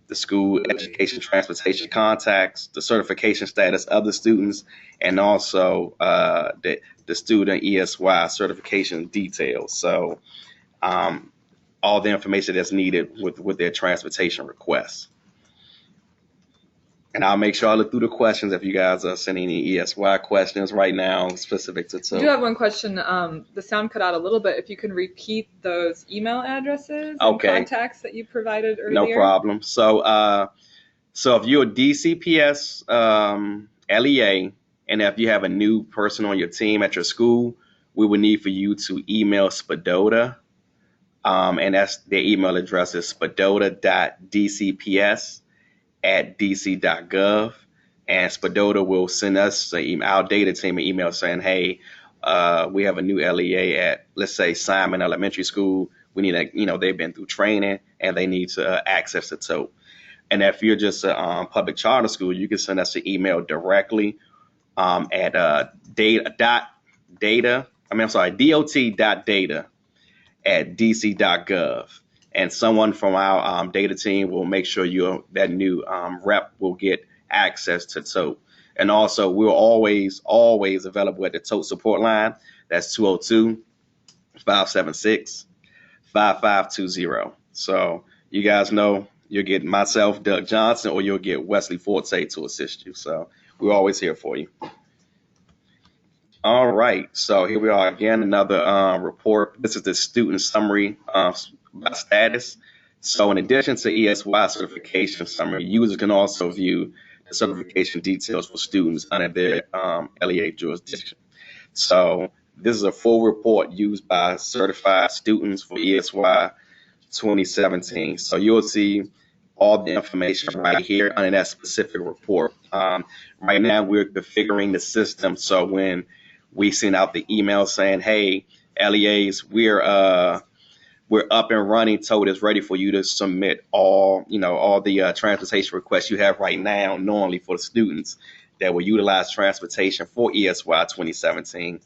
Speaker 2: the school education transportation contacts, the certification status of the students, and also the student ESY certification details. So all the information that's needed with their transportation requests. And I'll make sure I look through the questions if you guys are sending any ESY questions right now specific to TOTE.
Speaker 1: I do have one question. The sound cut out a little bit. If you can repeat those email addresses and contacts that you provided earlier.
Speaker 2: No problem. So if you're a DCPS LEA, and if you have a new person on your team at your school, we would need for you to email SPDOTA, and that's their email address is spdota.dcps@dc.gov, and SPDOTA will send us our data team an email saying, hey, we have a new LEA at, let's say, Simon Elementary School. We need they've been through training and they need to access the TOTE. And if you're just a public charter school, you can send us an email directly at dot.data@dc.gov. And someone from our data team will make sure that new rep will get access to TOTE. And also, we're always available at the TOTE support line. That's 202-576-5520. So you guys know you'll get myself, Doug Johnson, or you'll get Wesley Forte to assist you. So we're always here for you. All right, so here we are again, another report. This is the student summary by status. So in addition to ESY certification summary, users can also view the certification details for students under their LEA jurisdiction. So this is a full report used by certified students for ESY 2017. So you'll see all the information right here under that specific report. Right now, we're configuring the system. So when we send out the email saying, hey, LEAs, we're up and running. TOTE is ready for you to submit all the transportation requests you have right now normally for the students that will utilize transportation for ESY 2017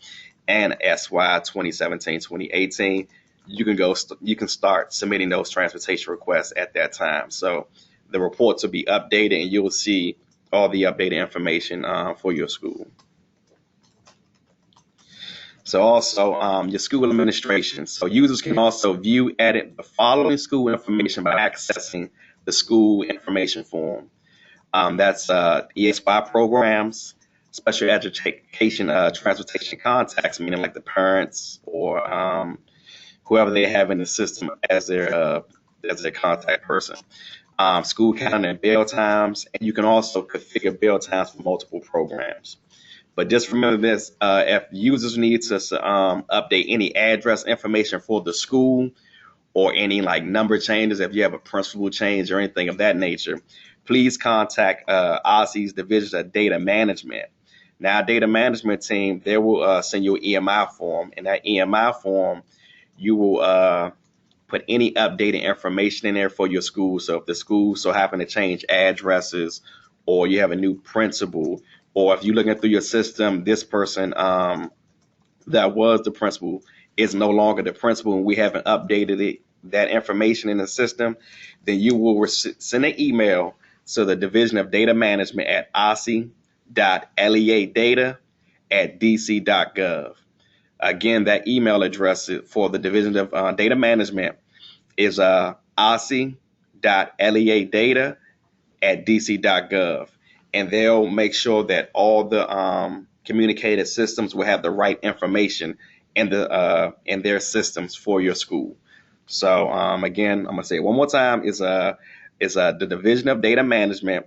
Speaker 2: and SY 2017-2018. You can start submitting those transportation requests at that time. So the reports will be updated and you'll see all the updated information for your school. So also your school administration. So users can also view, edit the following school information by accessing the school information form. That's ESY programs, special education transportation contacts, meaning like the parents or whoever they have in the system as their contact person. School calendar and bail times, and you can also configure bail times for multiple programs. But just remember this, if users need to update any address information for the school or any like number changes, if you have a principal change or anything of that nature, please contact OSSE's Division of Data Management. Now, data management team, they will send you an EMI form. In that EMI form, you will put any updated information in there for your school. So if the school so happen to change addresses or you have a new principal, or if you're looking through your system, this person that was the principal is no longer the principal and we haven't updated that information in the system, then you will send an email to the Division of Data Management at OSSE.leadata@dc.gov. Again, that email address for the Division of Data Management is OSSE.leadata@dc.gov. And they'll make sure that all the communicated systems will have the right information in their systems for your school. So again, I'm gonna say it one more time: is the Division of Data Management,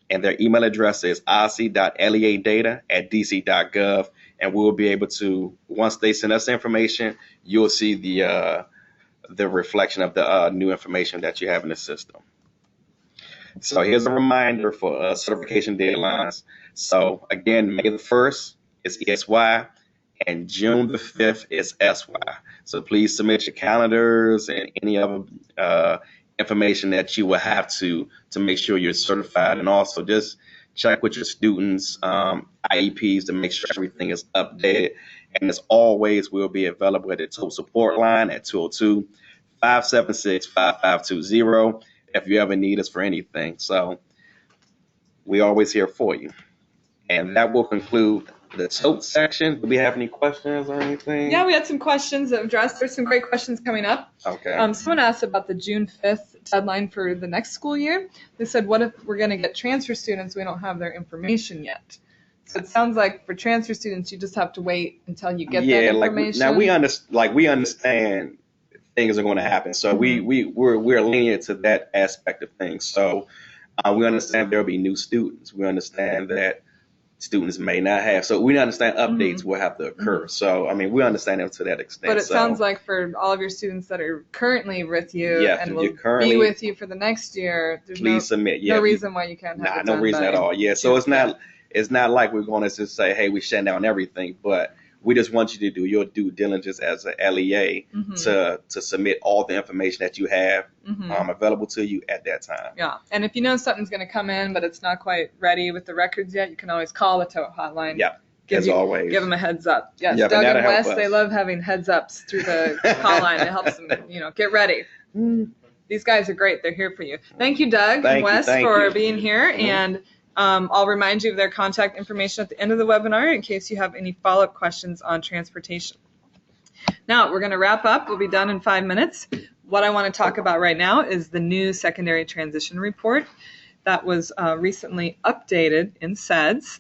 Speaker 2: and their email address is OSSE.leadata@dc.gov. And we'll be able to, once they send us information, you'll see the reflection of the new information that you have in the system. So here's a reminder for certification deadlines. So again, May the 1st is ESY, and June the 5th is SY. So please submit your calendars and any other information that you will have to make sure you're certified, and also just check with your students' IEPs to make sure everything is updated. And as always, we'll be available at the TOTE support line at 202-576-5520 if you ever need us for anything. So we're always here for you. And that will conclude the TOTE section. Do we have any questions or anything?
Speaker 1: Yeah, we had some questions addressed. There's some great questions coming up.
Speaker 2: Okay.
Speaker 1: Someone asked about the June 5th deadline for the next school year. They said, what if we're going to get transfer students, we don't have their information yet? So it sounds like for transfer students, you just have to wait until you get that information.
Speaker 2: Now we understand things are going to happen. So we're lenient to that aspect of things. So we understand there'll be new students. We understand that students may not have. So we understand updates will have to occur. So, I mean, we understand them to that extent.
Speaker 1: But it sounds like for all of your students that are currently with you and will be with you for the next year, there's no reason why you can't have it done.
Speaker 2: No reason at all. Yeah. So it's not like we're going to just say, hey, we shut down everything, but we just want you to do your due diligence as a LEA to submit all the information that you have available to you at that time.
Speaker 1: Yeah, and if you know something's going to come in, but it's not quite ready with the records yet, you can always call the TOTE hotline.
Speaker 2: Yeah, always.
Speaker 1: Give them a heads up. Yes, Doug and Wes, they love having heads ups through the hotline. It helps them, get ready. These guys are great. They're here for you. Thank you, Doug and Wes, for being here. And I'll remind you of their contact information at the end of the webinar in case you have any follow-up questions on transportation. Now, we're going to wrap up. We'll be done in 5 minutes. What I want to talk about right now is the new secondary transition report that was recently updated in SEDS.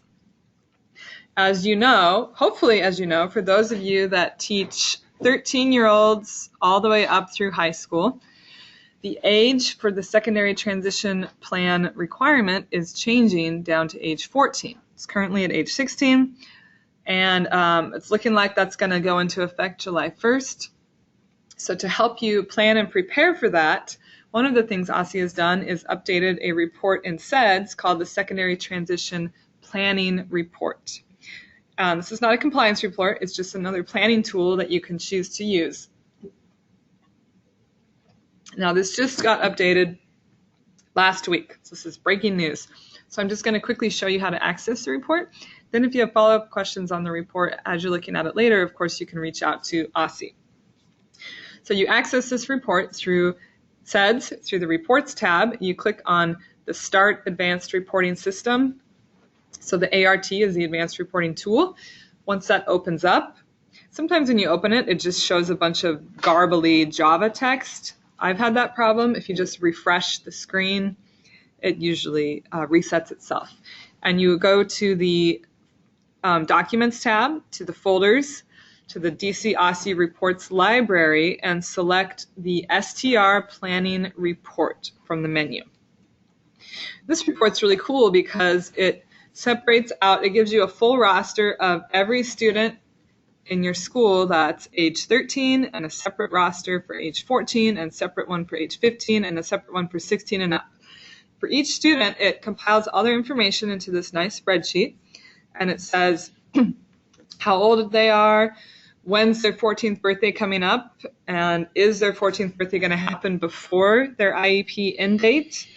Speaker 1: As you know, hopefully as you know, for those of you that teach 13-year-olds all the way up through high school, the age for the secondary transition plan requirement is changing down to age 14. It's currently at age 16, and it's looking like that's going to go into effect July 1st. So to help you plan and prepare for that, one of the things OSSE has done is updated a report in SEDS called the Secondary Transition Planning Report. This is not a compliance report. It's just another planning tool that you can choose to use. Now, this just got updated last week. So this is breaking news. So I'm just going to quickly show you how to access the report. Then if you have follow-up questions on the report as you're looking at it later, of course, you can reach out to OSSE. So you access this report through SEDS, through the Reports tab. You click on the Start Advanced Reporting System. So the ART is the Advanced Reporting Tool. Once that opens up, sometimes when you open it, it just shows a bunch of garbly Java text. I've had that problem. If you just refresh the screen, it usually resets itself. And you go to the Documents tab, to the folders, to the DC OSSE Reports Library, and select the STR Planning Report from the menu. This report's really cool because it separates out, it gives you a full roster of every student in your school that's age 13, and a separate roster for age 14, and a separate one for age 15, and a separate one for 16 and up. For each student, it compiles all their information into this nice spreadsheet, and it says how old they are, when's their 14th birthday coming up, and is their 14th birthday going to happen before their IEP end date,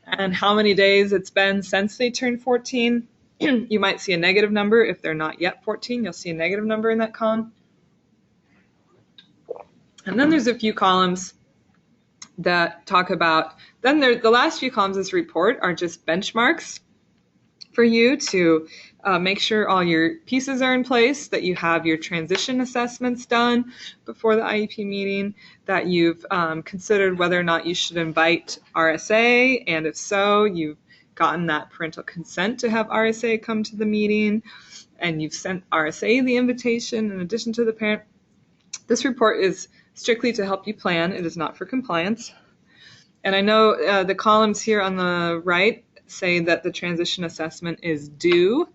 Speaker 1: and how many days it's been since they turned 14. You might see a negative number. If they're not yet 14, you'll see a negative number in that column. And then there's a few columns that talk about, the last few columns of this report are just benchmarks for you to make sure all your pieces are in place, that you have your transition assessments done before the IEP meeting, that you've considered whether or not you should invite RSA, and if so, you've gotten that parental consent to have RSA come to the meeting, and you've sent RSA the invitation in addition to the parent. This report is strictly to help you plan. It is not for compliance. And I know the columns here on the right say that the transition assessment is due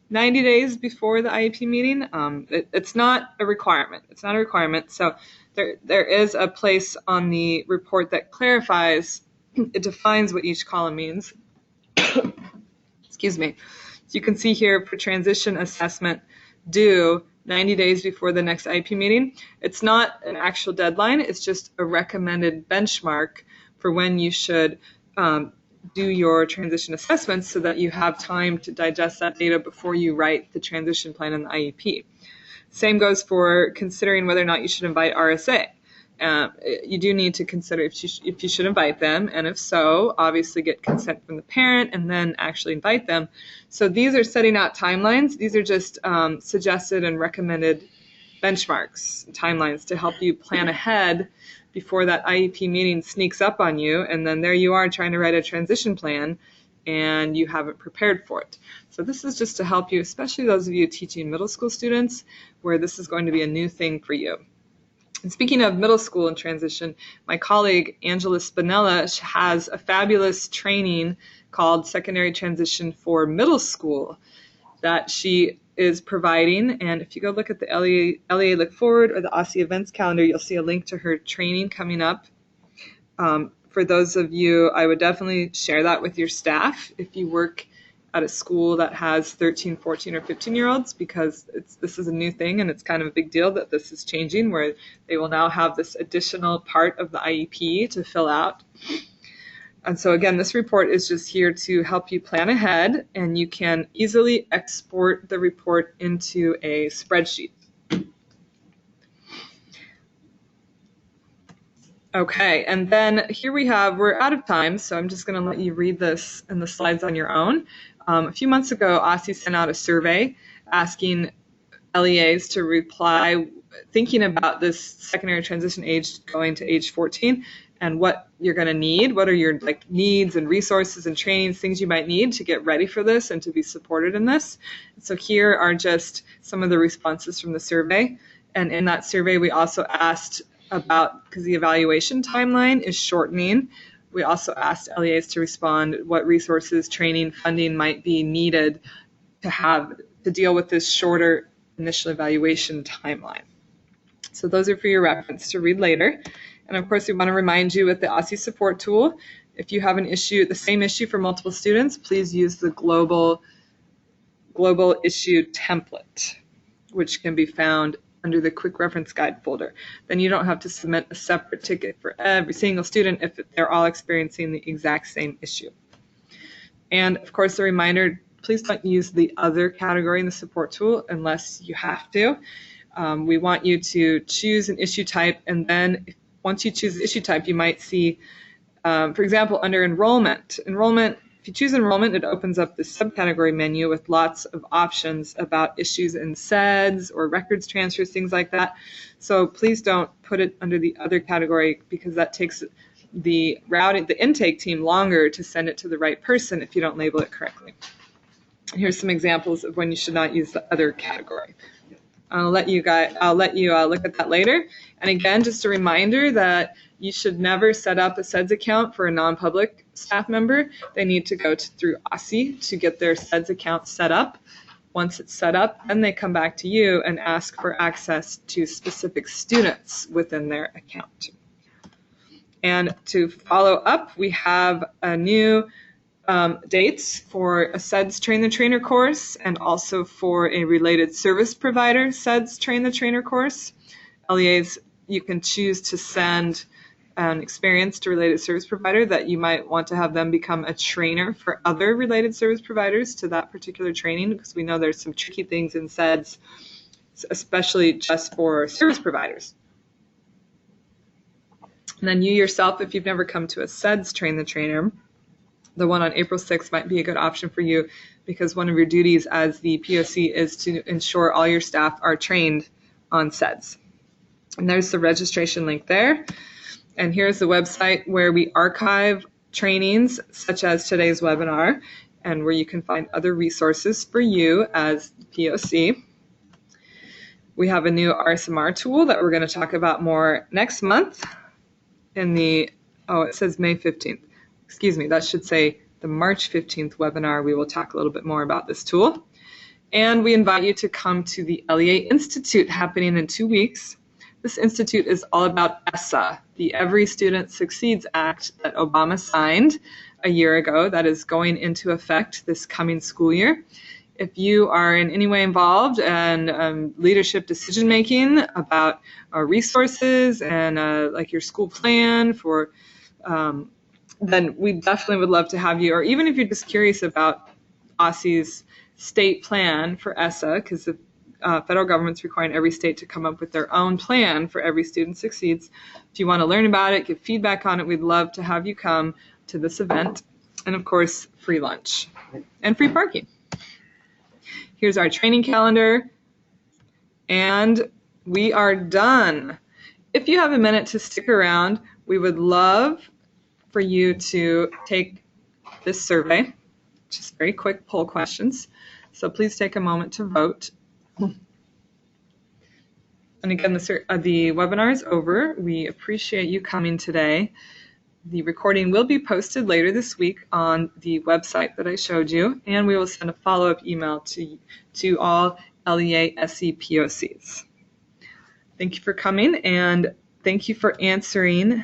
Speaker 1: 90 days before the IEP meeting. It's not a requirement. It's not a requirement. So there is a place on the report that clarifies, it defines what each column means. Excuse me. So you can see here for transition assessment, due 90 days before the next IEP meeting. It's not an actual deadline, it's just a recommended benchmark for when you should do your transition assessments so that you have time to digest that data before you write the transition plan in the IEP. Same goes for considering whether or not you should invite RSA. You do need to consider if you should invite them, and if so, obviously get consent from the parent and then actually invite them. So these are setting out timelines. These are just suggested and recommended benchmarks, timelines to help you plan ahead before that IEP meeting sneaks up on you, and then there you are trying to write a transition plan and you haven't prepared for it. So this is just to help you, especially those of you teaching middle school students, where this is going to be a new thing for you. And speaking of middle school and transition, my colleague Angela Spinella has a fabulous training called Secondary Transition for Middle School that she is providing. And if you go look at the LEA Look Forward or the OSSE events calendar, you'll see a link to her training coming up. For those of you, I would definitely share that with your staff if you work at a school that has 13, 14, or 15-year-olds, because this is a new thing and it's kind of a big deal that this is changing, where they will now have this additional part of the IEP to fill out. And so again, this report is just here to help you plan ahead, and you can easily export the report into a spreadsheet. Okay, and then here we're out of time, so I'm just going to let you read this in the slides on your own. A few months ago, OSSE sent out a survey asking LEAs to reply, thinking about this secondary transition age going to age 14 and what you're going to need. What are your needs and resources and trainings, things you might need to get ready for this and to be supported in this. So here are just some of the responses from the survey. And in that survey, we also asked about, because the evaluation timeline is shortening, we also asked LEAs to respond what resources, training, funding might be needed to deal with this shorter initial evaluation timeline. So those are for your reference to read later. And of course, we want to remind you with the OSSE support tool, if you have an issue, the same issue for multiple students, please use the global issue template, which can be found under the quick reference guide folder. Then you don't have to submit a separate ticket for every single student if they're all experiencing the exact same issue. And of course, a reminder, please don't use the other category in the support tool unless you have to. We want you to choose an issue type, and then once you choose the issue type, you might see, for example, under enrollment, if you choose enrollment, it opens up the subcategory menu with lots of options about issues in SEDS or records transfers, things like that. So please don't put it under the other category, because that takes the intake team longer to send it to the right person if you don't label it correctly. Here's some examples of when you should not use the other category. I'll let you look at that later. And again, just a reminder that you should never set up a SEDS account for a non-public staff member. They need to go through OSSE to get their SEDS account set up. Once it's set up, then they come back to you and ask for access to specific students within their account. And to follow up, we have a new dates for a SEDS Train the Trainer course, and also for a related service provider SEDS Train the Trainer course. LEAs, you can choose to send an experienced related service provider that you might want to have them become a trainer for other related service providers to that particular training, because we know there's some tricky things in SEDS, especially just for service providers. And then you yourself, if you've never come to a SEDS Train the Trainer, the one on April 6th might be a good option for you, because one of your duties as the POC is to ensure all your staff are trained on SEDS. And there's the registration link there. And here's the website where we archive trainings such as today's webinar, and where you can find other resources for you as POC. We have a new RSMR tool that we're going to talk about more next month in it says May 15th. Excuse me, that should say the March 15th webinar. We will talk a little bit more about this tool. And we invite you to come to the LEA Institute happening in 2 weeks. This institute is all about ESSA, the Every Student Succeeds Act that Obama signed a year ago, that is going into effect this coming school year. if you are in any way involved in leadership decision making about resources and like your school plan for, then we definitely would love to have you. Or even if you're just curious about OSSE's state plan for ESSA, because the federal government's requiring every state to come up with their own plan for every student succeeds. If you want to learn about it, give feedback on it, we'd love to have you come to this event. And of course, free lunch and free parking. Here's our training calendar, and we are done. If you have a minute to stick around, we would love for you to take this survey, just very quick poll questions. So please take a moment to vote. And again, the webinar is over. We appreciate you coming today. The recording will be posted later this week on the website that I showed you, and we will send a follow-up email to all LEA SE POCs. Thank you for coming, and thank you for answering